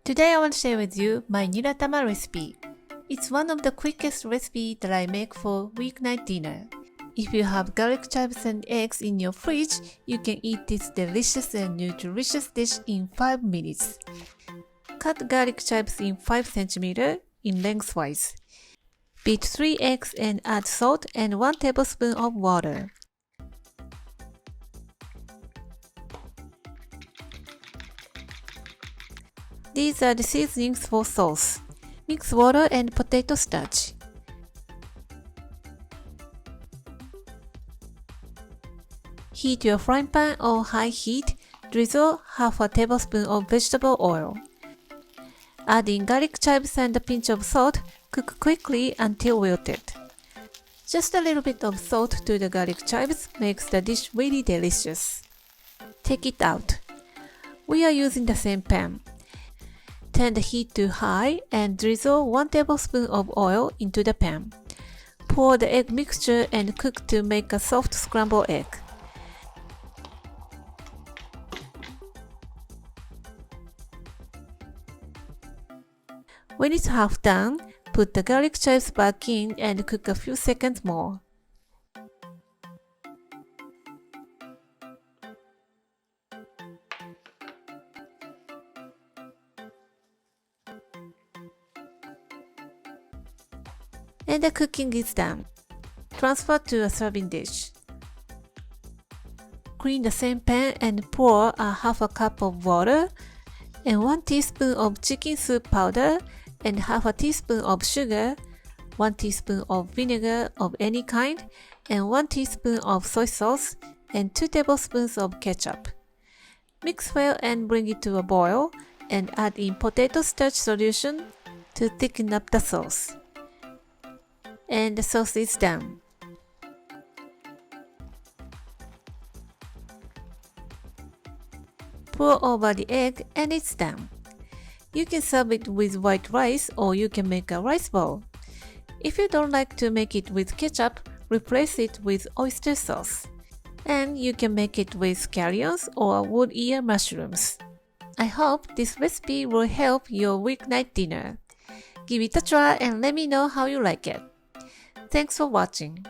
Today I want to share with you my NIRA-TAMA recipe. It's one of the quickest recipes that I make for weeknight dinner. If you have garlic chives and eggs in your fridge, you can eat this delicious and nutritious dish in 5 minutes. Cut garlic chives in 5 cm in lengthwise. Beat 3 eggs and add salt and 1 tablespoon of water. These are the seasonings for sauce. Mix water and potato starch. Heat your frying pan on high heat. Drizzle half a tablespoon of vegetable oil. Add in garlic chives and a pinch of salt. Cook quickly until wilted. Just a little bit of salt to the garlic chives makes the dish really delicious. Take it out. We are using the same pan. Turn the heat to high and drizzle 1 tablespoon of oil into the pan. Pour the egg mixture and cook to make a soft scrambled egg. When it's half done, put the garlic chives back in and cook a few seconds more. And the cooking is done. Transfer to a serving dish. Clean the same pan and pour a half a cup of water and 1 teaspoon of chicken soup powder and half a teaspoon of sugar, 1 teaspoon of vinegar of any kind, and 1 teaspoon of soy sauce, and 2 tablespoons of ketchup. Mix well and bring it to a boil, and add in potato starch solution to thicken up the sauce. And the sauce is done. Pour over the egg and it's done. You can serve it with white rice or you can make a rice bowl. If you don't like to make it with ketchup, replace it with oyster sauce. And you can make it with scallions or wood ear mushrooms. I hope this recipe will help your weeknight dinner. Give it a try and let me know how you like it. Thanks for watching.